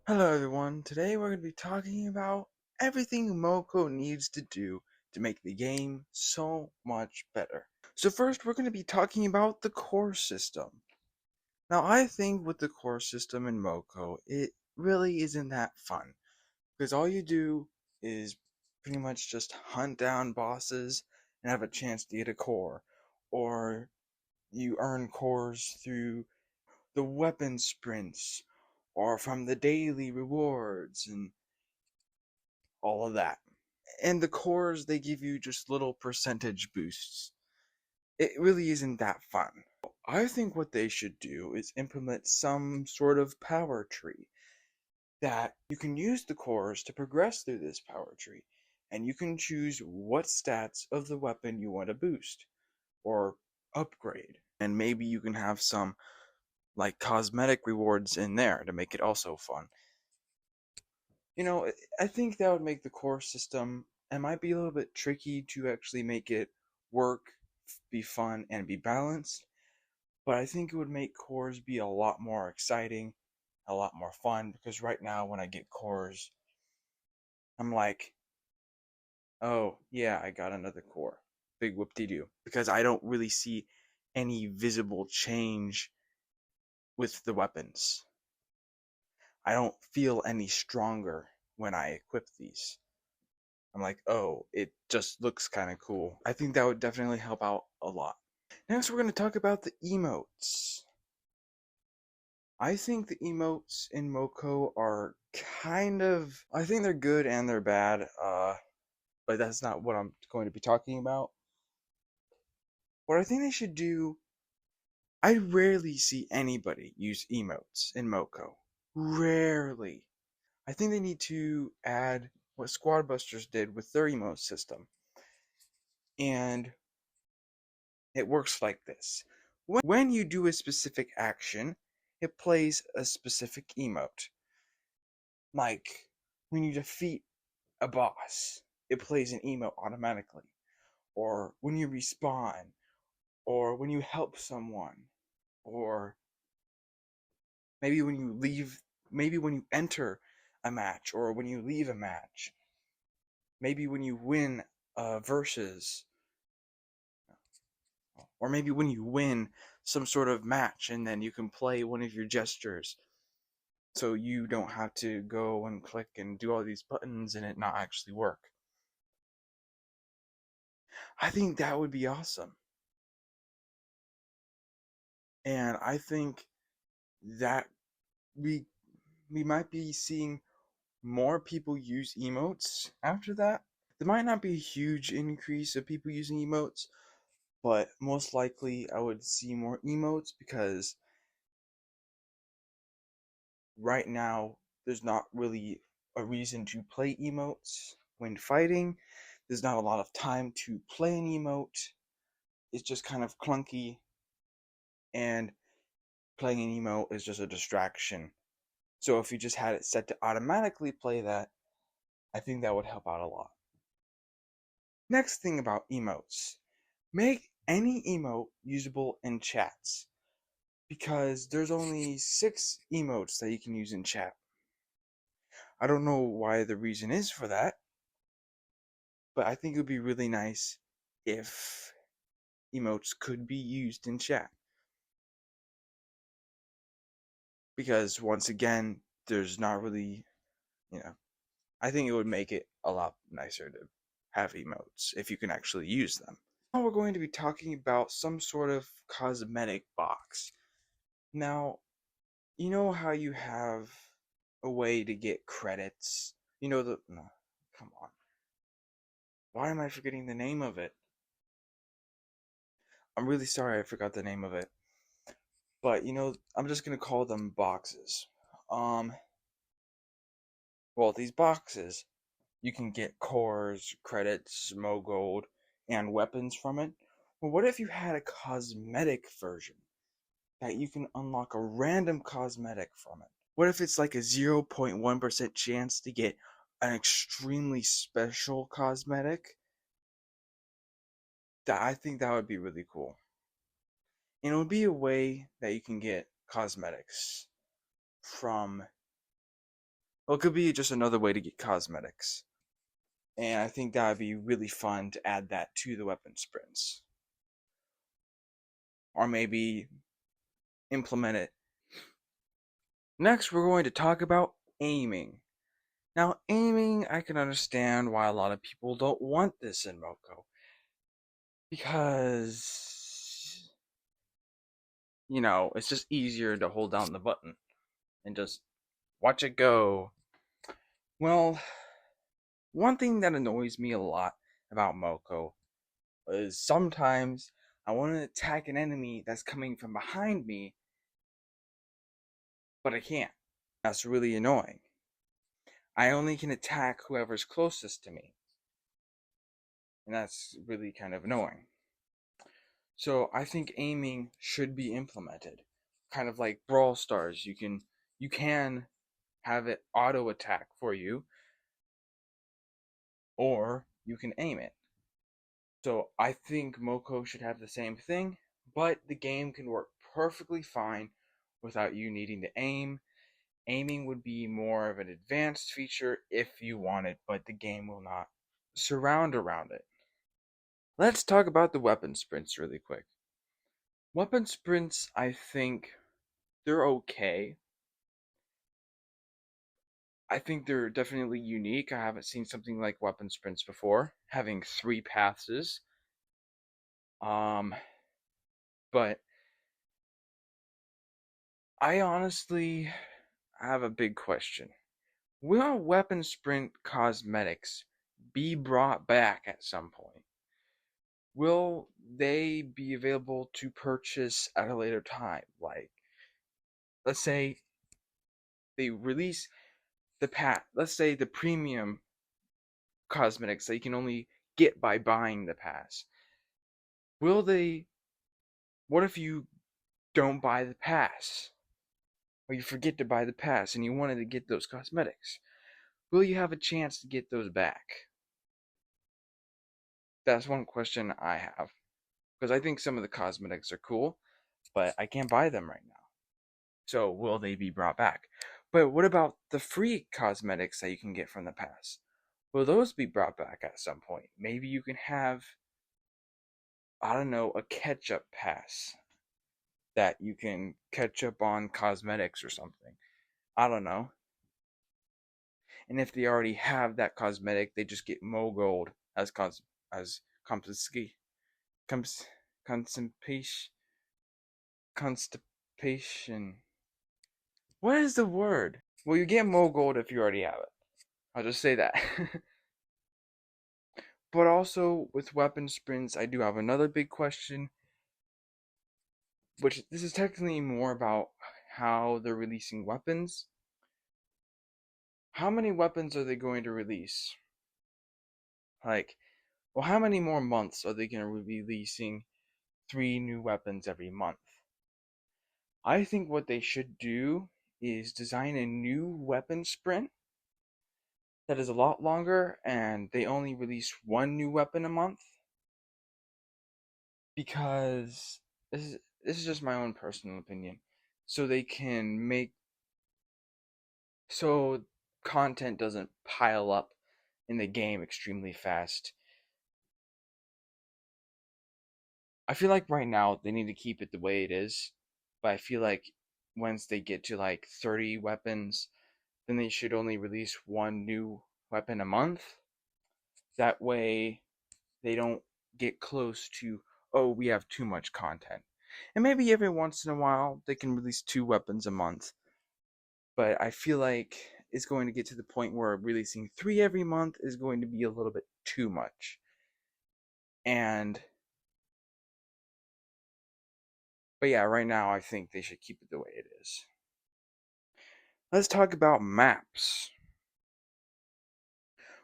Hello everyone, today we're going to be talking about everything MoCo needs to do to make the game so much better. So first we're going to be talking about the core system. Now I think with the core system in MoCo, it really isn't that fun. Because all you do is pretty much just hunt down bosses and have a chance to get a core. Or you earn cores through the weapon sprints or from the daily rewards and all of that. And the cores, they give you just little percentage boosts. It really isn't that fun. I think what they should do is implement some sort of power tree that you can use the cores to progress through this power tree. And you can choose what stats of the weapon you want to boost or upgrade. And maybe you can have some like cosmetic rewards in there to make it also fun. I think that would make the core system, it might be a little bit tricky to actually make it work, be fun, and be balanced, but I think it would make cores be a lot more exciting, a lot more fun, because right now when I get cores, I'm like, oh, yeah, I got another core. Big whoop-de-doo. Because I don't really see any visible change with the weapons. I don't feel any stronger when I equip these. I'm like, oh, it just looks kind of cool. I think that would definitely help out a lot. Next, we're going to talk about the emotes. I think the emotes in MoCo are I think they're good and they're bad, but that's not what I'm going to be talking about. What I think they should do, I rarely see anybody use emotes in MoCo. Rarely. I think they need to add what Squad Busters did with their emote system. And it works like this. When you do a specific action, it plays a specific emote. Like when you defeat a boss, it plays an emote automatically. Or when you respawn, or when you help someone, or maybe when you leave, maybe when you enter a match, or when you leave a match, maybe when you win versus, or maybe when you win some sort of match and then you can play one of your gestures so you don't have to go and click and do all these buttons and it not actually work. I think that would be awesome. And I think that we we might be seeing more people use emotes after that. There might not be a huge increase of people using emotes, but most likely I would see more emotes because right now there's not really a reason to play emotes when fighting. There's not a lot of time to play an emote. It's just kind of clunky, and playing an emote is just a distraction. So if you just had it set to automatically play that, I think that would help out a lot. Next thing about emotes, make any emote usable in chats, because there's only 6 emotes that you can use in chat. I don't know why the reason is for that, but I think it would be really nice if emotes could be used in chat. Because once again, there's not really, you know, I think it would make it a lot nicer to have emotes if you can actually use them. Now we're going to be talking about some sort of cosmetic box. Now, you know how you have a way to get credits? No, come on. Why am I forgetting the name of it? I'm really sorry I forgot the name of it. But I'm just gonna call them boxes. Um, well, these boxes, you can get cores, credits, Mo Gold, and weapons from it. Well, what if you had a cosmetic version that you can unlock a random cosmetic from it? What if it's like a 0.1% chance to get an extremely special cosmetic? That I think that would be really cool. And it would be a way that you can get cosmetics from Well, it could be just another way to get cosmetics. And I think that would be really fun to add that to the weapon sprints. Or maybe implement it. Next, we're going to talk about aiming. Now, aiming, I can understand why a lot of people don't want this in MoCo. Because, it's just easier to hold down the button and just watch it go. Well, one thing that annoys me a lot about MoCo is sometimes I want to attack an enemy that's coming from behind me, but I can't. That's really annoying. I only can attack whoever's closest to me, and that's really kind of annoying. So I think aiming should be implemented, kind of like Brawl Stars. You can have it auto attack for you, or you can aim it. So I think MoCo should have the same thing, but the game can work perfectly fine without you needing to aim. Aiming would be more of an advanced feature if you want it, but the game will not surround around it. Let's talk about the weapon sprints really quick. Weapon sprints, I think they're okay. I think they're definitely unique. I haven't seen something like weapon sprints before, having 3 passes. But I honestly have a big question. Will weapon sprint cosmetics be brought back at some point? Will they be available to purchase at a later time? Like, let's say they release let's say the premium cosmetics that you can only get by buying the pass. Will they, what if you don't buy the pass? Or you forget to buy the pass and you wanted to get those cosmetics? Will you have a chance to get those back? That's one question I have. Because I think some of the cosmetics are cool, but I can't buy them right now. So will they be brought back? But what about the free cosmetics that you can get from the pass? Will those be brought back at some point? Maybe you can have, I don't know, a catch-up pass that you can catch up on cosmetics or something. I don't know. And if they already have that cosmetic, they just get Mo Gold as constipation, constipation. What is the word? Well, you get Mo Gold if you already have it. I'll just say that. But also with weapon sprints, I do have another big question, which this is technically more about how they're releasing weapons. How many weapons are they going to release? Like, well, how many more months are they going to be releasing 3 new weapons every month? I think what they should do is design a new weapon sprint that is a lot longer and they only release 1 new weapon a month, because this is just my own personal opinion. So they can make so content doesn't pile up in the game extremely fast. I feel like right now they need to keep it the way it is, but I feel like once they get to like 30 weapons, then they should only release 1 new weapon a month. That way they don't get close to, oh, we have too much content. And maybe every once in a while they can release 2 weapons a month. But I feel like it's going to get to the point where releasing 3 every month is going to be a little bit too much. And but yeah, right now I think they should keep it the way it is. Let's talk about maps.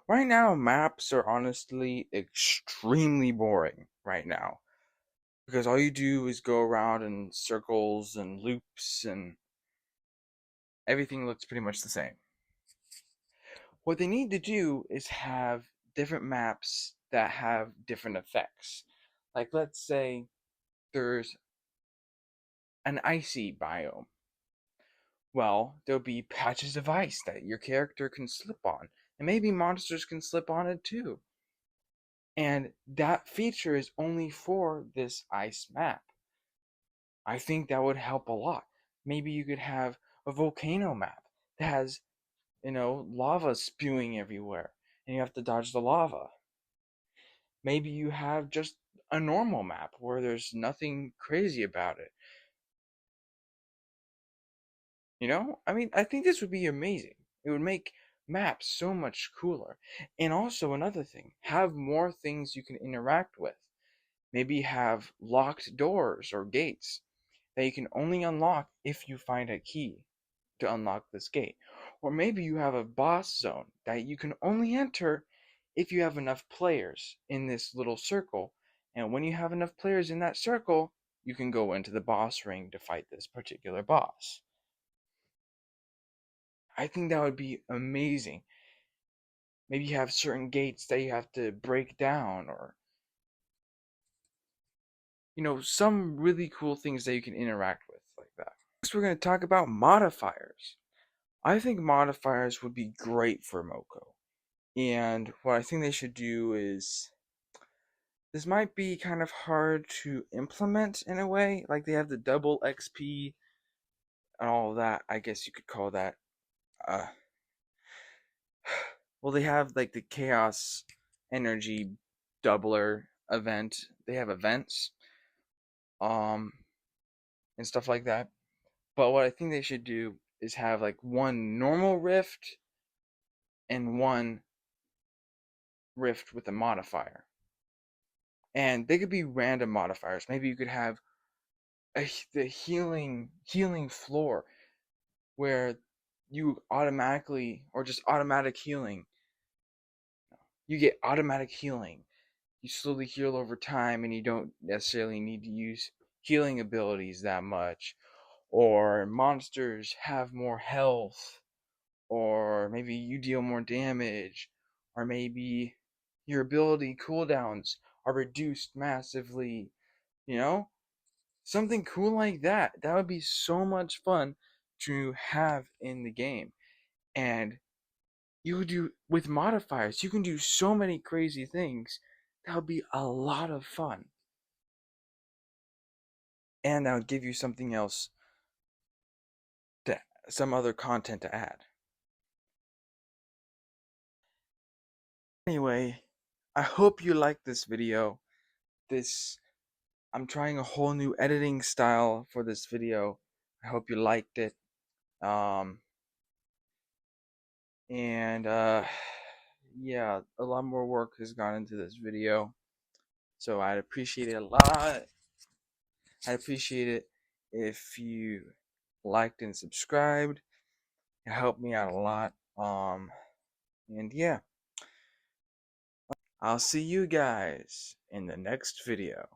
Right now, maps are honestly extremely boring right now. Because all you do is go around in circles and loops, and everything looks pretty much the same. What they need to do is have different maps that have different effects. Like, let's say there's an icy biome. Well, there'll be patches of ice that your character can slip on, and maybe monsters can slip on it too. And that feature is only for this ice map. I think that would help a lot. Maybe you could have a volcano map that has, lava spewing everywhere, and you have to dodge the lava. Maybe you have just a normal map where there's nothing crazy about it. I mean, I think this would be amazing. It would make maps so much cooler. And also, another thing, have more things you can interact with. Maybe have locked doors or gates that you can only unlock if you find a key to unlock this gate. Or maybe you have a boss zone that you can only enter if you have enough players in this little circle. And when you have enough players in that circle, you can go into the boss ring to fight this particular boss. I think that would be amazing. Maybe you have certain gates that you have to break down, or some really cool things that you can interact with like that. Next, we're going to talk about modifiers. I think modifiers would be great for MoCo. And what I think they should do is, this might be kind of hard to implement in a way. Like they have the double XP and all of that. I guess you could call that. Uh, well, they have like the Chaos Energy Doubler event. They have events, um, and stuff like that. But what I think they should do is have like one normal rift and one rift with a modifier. And they could be random modifiers. Maybe you could have the healing floor where you automatically, or just automatic healing. You get automatic healing. You slowly heal over time, and you don't necessarily need to use healing abilities that much. Or monsters have more health, or maybe you deal more damage, or maybe your ability cooldowns are reduced massively, you know? Something cool like that. That would be so much fun to have in the game. And you could do with modifiers, you can do so many crazy things. That would be a lot of fun. And that would give you something else, to some other content to add. Anyway, I hope you liked this video. I'm trying a whole new editing style for this video. I hope you liked it. Um, and yeah, a lot more work has gone into this video, so I'd appreciate it a lot. I'd appreciate it if you liked and subscribed. It helped me out a lot. And yeah, I'll see you guys in the next video.